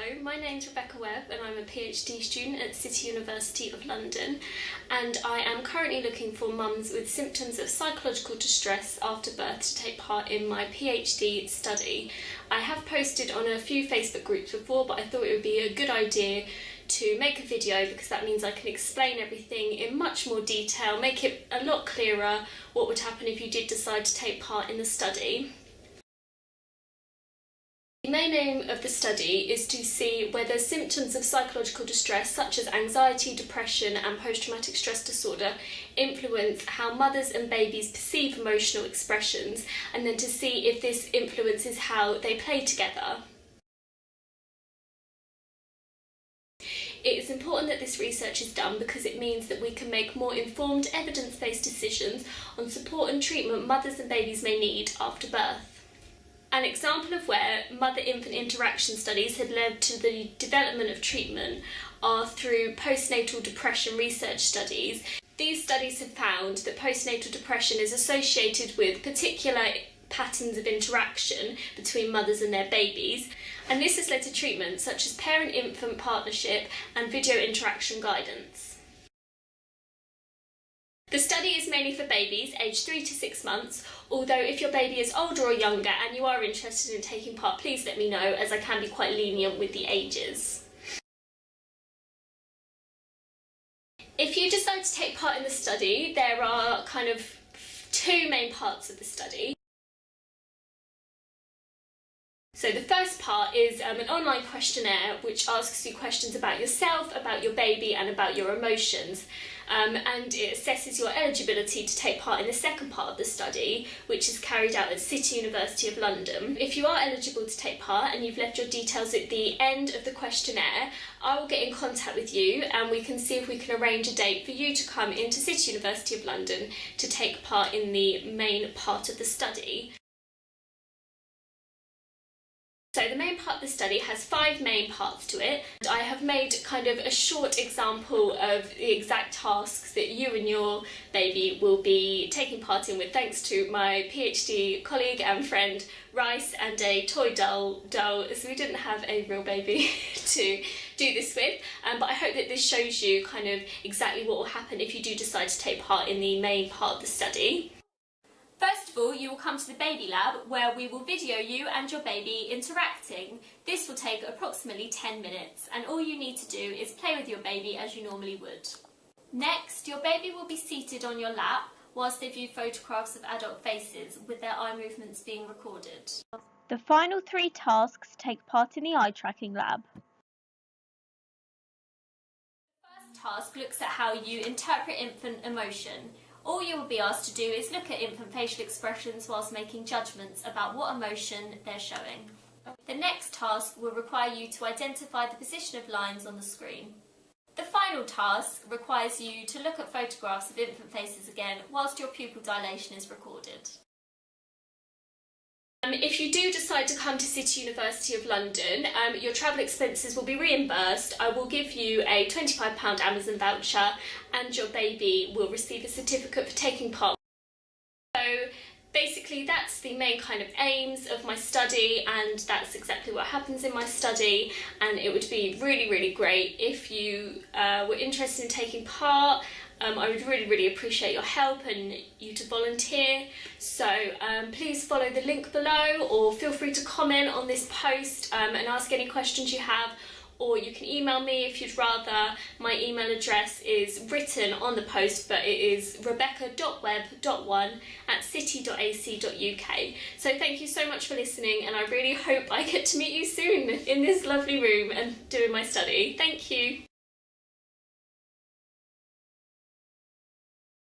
Hello, my name's Rebecca Webb and I'm a PhD student at City University of London, and I am currently looking for mums with symptoms of psychological distress after birth to take part in my PhD study. I have posted on a few Facebook groups before, but I thought it would be a good idea to make a video because that means I can explain everything in much more detail, make it a lot clearer what would happen if you did decide to take part in the study. The main aim of the study is to see whether symptoms of psychological distress such as anxiety, depression and post-traumatic stress disorder influence how mothers and babies perceive emotional expressions, and then to see if this influences how they play together. It is important that this research is done because it means that we can make more informed, evidence-based decisions on support and treatment mothers and babies may need after birth. An example of where mother-infant interaction studies had led to the development of treatment are through postnatal depression research studies. These studies have found that postnatal depression is associated with particular patterns of interaction between mothers and their babies, and this has led to treatments such as parent-infant partnership and video interaction guidance. The study is mainly for babies aged 3 to 6 months, although if your baby is older or younger and you are interested in taking part, please let me know, as I can be quite lenient with the ages. If you decide to take part in the study, there are kind of two main parts of the study. So the first part is an online questionnaire which asks you questions about yourself, about your baby and about your emotions. And it assesses your eligibility to take part in the second part of the study, which is carried out at City University of London. If you are eligible to take part and you've left your details at the end of the questionnaire, I will get in contact with you and we can see if we can arrange a date for you to come into City University of London to take part in the main part of the study. So the main part of the study has 5 main parts to it. I have made kind of a short example of the exact tasks that you and your baby will be taking part in with, thanks to my PhD colleague and friend Rice and a toy doll, as we didn't have a real baby to do this with. But I hope that this shows you kind of exactly what will happen if you do decide to take part in the main part of the study. First of all, you will come to the baby lab where we will video you and your baby interacting. This will take approximately 10 minutes and all you need to do is play with your baby as you normally would. Next, your baby will be seated on your lap whilst they view photographs of adult faces with their eye movements being recorded. The final 3 tasks take part in the eye tracking lab. The first task looks at how you interpret infant emotion. All you will be asked to do is look at infant facial expressions whilst making judgments about what emotion they're showing. The next task will require you to identify the position of lines on the screen. The final task requires you to look at photographs of infant faces again whilst your pupil dilation is recorded. If you do decide to come to City University of London, your travel expenses will be reimbursed. I will give you a £25 Amazon voucher and your baby will receive a certificate for taking part. So basically that's the main kind of aims of my study, and that's exactly what happens in my study, and it would be really great if you were interested in taking part. I would really appreciate your help and you to volunteer, so please follow the link below or feel free to comment on this post and ask any questions you have, or you can email me if you'd rather. My email address is written on the post, but it is rebecca.webb.1@city.ac.uk. So thank you so much for listening, and I really hope I get to meet you soon in this lovely room and doing my study. Thank you.